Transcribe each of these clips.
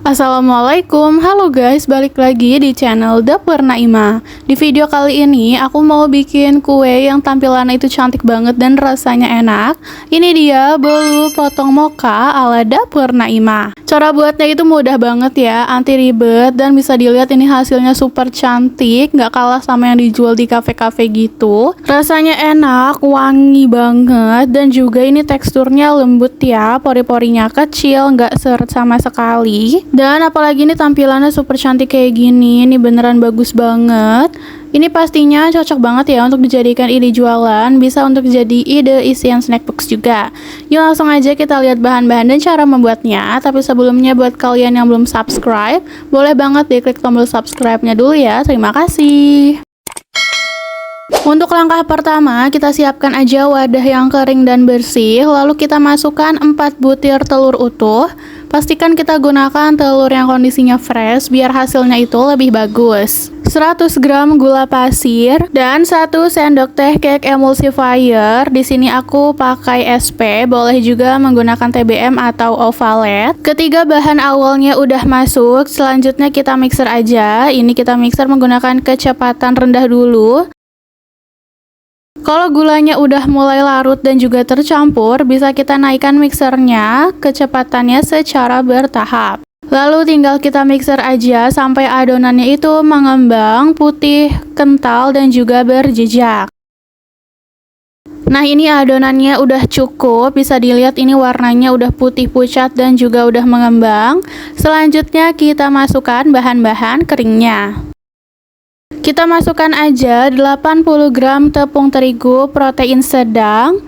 Assalamualaikum, halo guys, balik lagi di channel Dapur Naimah. Di video kali ini aku mau bikin kue yang tampilannya itu cantik banget dan rasanya enak. Ini dia bolu potong mocha ala Dapur Naimah. Cara buatnya itu mudah banget ya, anti ribet, dan bisa dilihat ini hasilnya super cantik, nggak kalah sama yang dijual di kafe-kafe gitu. Rasanya enak, wangi banget, dan juga ini teksturnya lembut ya, pori-porinya kecil, nggak seret sama sekali. Dan apalagi ini tampilannya super cantik kayak gini, ini beneran bagus banget. Ini pastinya cocok banget ya untuk dijadikan ide jualan, bisa untuk jadi ide isian snack box juga. Yuk langsung aja kita lihat bahan-bahan dan cara membuatnya. Tapi sebelumnya buat kalian yang belum subscribe, boleh banget diklik tombol subscribe-nya dulu ya. Terima kasih. Untuk langkah pertama, kita siapkan aja wadah yang kering dan bersih, lalu kita masukkan 4 butir telur utuh. Pastikan kita gunakan telur yang kondisinya fresh biar hasilnya itu lebih bagus. 100 gram gula pasir dan 1 sendok teh cake emulsifier. Di sini aku pakai SP, boleh juga menggunakan TBM atau ovalet. Ketiga bahan awalnya udah masuk, selanjutnya kita mixer aja. Ini kita mixer menggunakan kecepatan rendah dulu. Kalau gulanya udah mulai larut dan juga tercampur, bisa kita naikkan mixernya kecepatannya secara bertahap. Lalu tinggal kita mixer aja sampai adonannya itu mengembang, putih, kental, dan juga berjejak. Nah, ini adonannya udah cukup, bisa dilihat ini warnanya udah putih pucat dan juga udah mengembang. Selanjutnya kita masukkan bahan-bahan keringnya. Kita masukkan aja 80 gram tepung terigu protein sedang,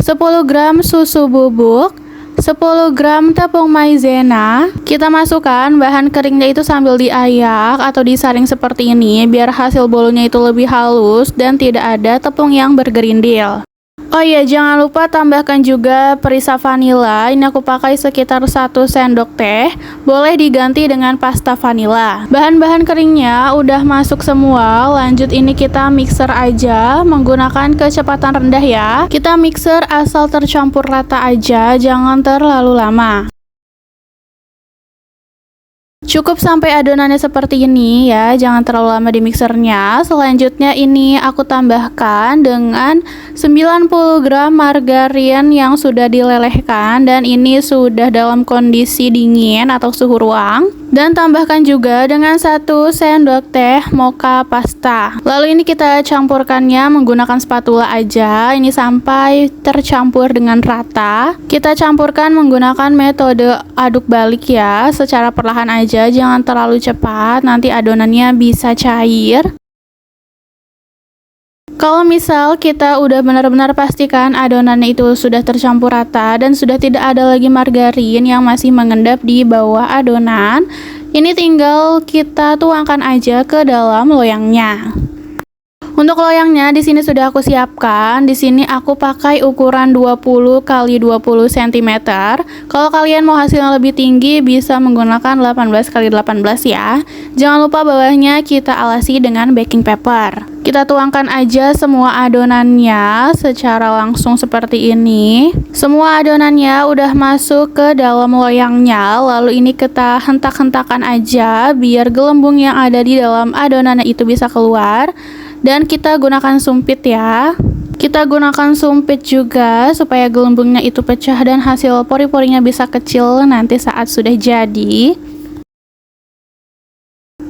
10 gram susu bubuk, 10 gram tepung maizena. Kita masukkan bahan keringnya itu sambil diayak atau disaring seperti ini biar hasil bolunya itu lebih halus dan tidak ada tepung yang bergerindil. Oh iya, jangan lupa tambahkan juga perisa vanila. Ini aku pakai sekitar 1 sendok teh. Boleh diganti dengan pasta vanila. Bahan-bahan keringnya udah masuk semua. Lanjut ini kita mixer aja menggunakan kecepatan rendah ya. Kita mixer asal tercampur rata aja, jangan terlalu lama. Cukup sampai adonannya seperti ini ya, jangan terlalu lama di mixernya. Selanjutnya ini aku tambahkan dengan 90 gram margarin yang sudah dilelehkan dan ini sudah dalam kondisi dingin atau suhu ruang. Dan tambahkan juga dengan 1 sendok teh mocha pasta. Lalu ini kita campurkannya menggunakan spatula aja, ini sampai tercampur dengan rata. Kita campurkan menggunakan metode aduk balik ya, secara perlahan aja, jangan terlalu cepat, nanti adonannya bisa cair. Kalau misal kita udah benar-benar pastikan adonannya itu sudah tercampur rata dan sudah tidak ada lagi margarin yang masih mengendap di bawah adonan, ini tinggal kita tuangkan aja ke dalam loyangnya. Untuk loyangnya di sini sudah aku siapkan. Di sini aku pakai ukuran 20 x 20 cm. Kalau kalian mau hasilnya lebih tinggi bisa menggunakan 18 x 18 ya. Jangan lupa bawahnya kita alasi dengan baking paper. Kita tuangkan aja semua adonannya secara langsung seperti ini. Semua adonannya udah masuk ke dalam loyangnya. Lalu ini kita hentak-hentakan aja biar gelembung yang ada di dalam adonannya itu bisa keluar. Dan kita gunakan sumpit ya. Kita gunakan sumpit juga supaya gelembungnya itu pecah dan hasil pori-porinya bisa kecil nanti saat sudah jadi.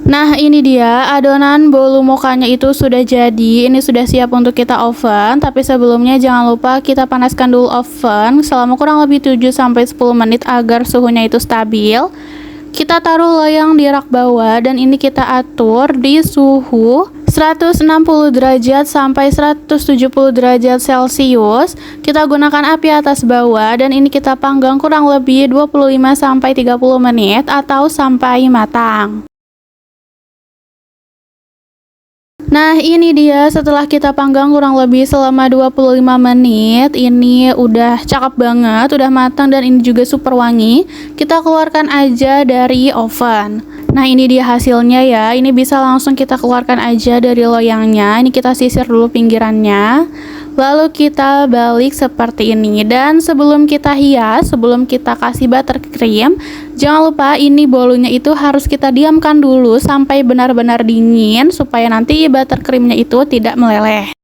Nah, ini dia adonan bolu mochanya itu sudah jadi. Ini sudah siap untuk kita oven. Tapi sebelumnya jangan lupa kita panaskan dulu oven selama kurang lebih 7-10 menit agar suhunya itu stabil. Kita taruh loyang di rak bawah dan ini kita atur di suhu 160 derajat sampai 170 derajat Celcius. Kita gunakan api atas bawah dan ini kita panggang kurang lebih 25-30 menit atau sampai matang. Nah, ini dia setelah kita panggang kurang lebih selama 25 menit. Ini udah cakep banget, udah matang dan ini juga super wangi. Kita keluarkan aja dari oven. Nah, ini dia hasilnya ya. Ini bisa langsung kita keluarkan aja dari loyangnya. Ini kita sisir dulu pinggirannya. Lalu kita balik seperti ini. Dan sebelum kita hias, sebelum kita kasih buttercream, jangan lupa ini bolunya itu harus kita diamkan dulu sampai benar-benar dingin supaya nanti buttercreamnya itu tidak meleleh.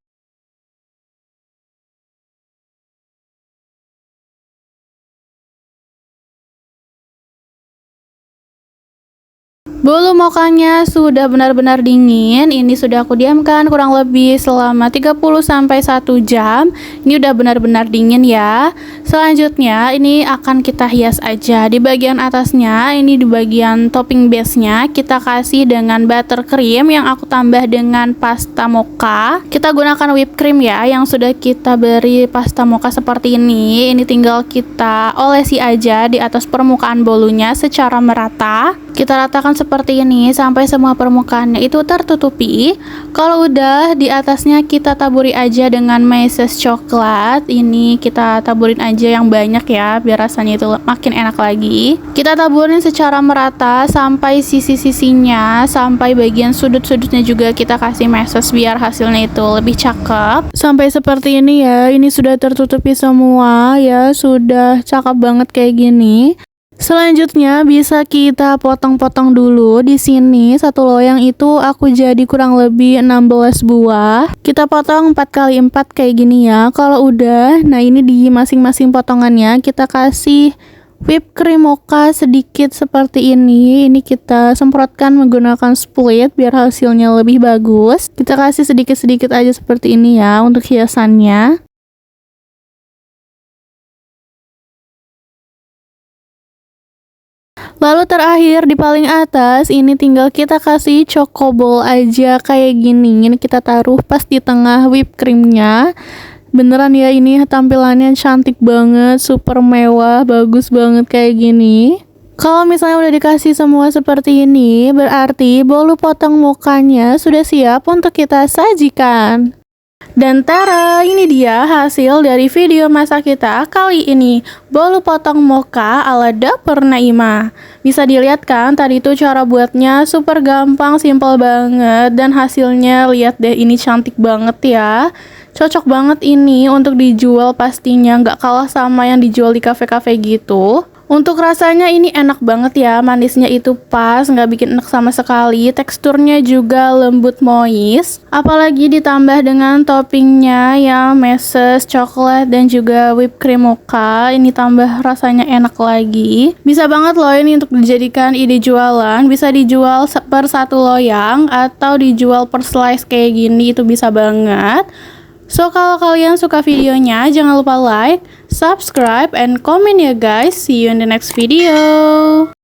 Bolu mokanya sudah benar-benar dingin. Ini sudah aku diamkan kurang lebih selama 30-1 jam. Ini udah benar-benar dingin ya. Selanjutnya ini akan kita hias aja. Di bagian atasnya, ini di bagian topping base-nya kita kasih dengan buttercream yang aku tambah dengan pasta mocha. Kita gunakan whipped cream ya, yang sudah kita beri pasta mocha seperti ini. Ini tinggal kita olesi aja di atas permukaan bolunya secara merata. Kita ratakan seperti ini sampai semua permukaannya itu tertutupi. Kalau udah, di atasnya kita taburi aja dengan meses coklat. Ini kita taburin aja yang banyak ya, biar rasanya itu makin enak lagi. Kita taburin secara merata sampai sisi-sisinya, sampai bagian sudut-sudutnya juga kita kasih meses biar hasilnya itu lebih cakep. Sampai seperti ini ya, ini sudah tertutupi semua ya, sudah cakep banget kayak gini. Selanjutnya bisa kita potong-potong dulu. Di sini satu loyang itu aku jadi kurang lebih 16 buah. Kita potong 4x4 kayak gini ya. Kalau udah, nah ini di masing-masing potongannya kita kasih whipped cream mocha sedikit seperti ini. Ini kita semprotkan menggunakan split biar hasilnya lebih bagus. Kita kasih sedikit-sedikit aja seperti ini ya untuk hiasannya. Lalu terakhir di paling atas ini tinggal kita kasih chocoball aja kayak gini. Ini kita taruh pas di tengah whipped creamnya. Beneran ya, ini tampilannya cantik banget, super mewah, bagus banget kayak gini. Kalau misalnya udah dikasih semua seperti ini, berarti bolu potong mukanya sudah siap untuk kita sajikan. Dan tara, ini dia hasil dari video masak kita kali ini, bolu potong mocha ala dapur Naimah. Bisa dilihat kan, tadi itu cara buatnya super gampang, simple banget, dan hasilnya lihat deh, ini cantik banget ya. Cocok banget ini untuk dijual pastinya, nggak kalah sama yang dijual di kafe-kafe gitu. Untuk rasanya ini enak banget ya, manisnya itu pas, nggak bikin enak sama sekali. Teksturnya juga lembut moist, apalagi ditambah dengan toppingnya yang meses, coklat, dan juga whipped cream mocha. Ini tambah rasanya enak lagi. Bisa banget loh ini untuk dijadikan ide jualan, bisa dijual per satu loyang atau dijual per slice kayak gini, itu bisa banget. So, kalau kalian suka videonya, jangan lupa like, subscribe, and comment ya guys. See you in the next video.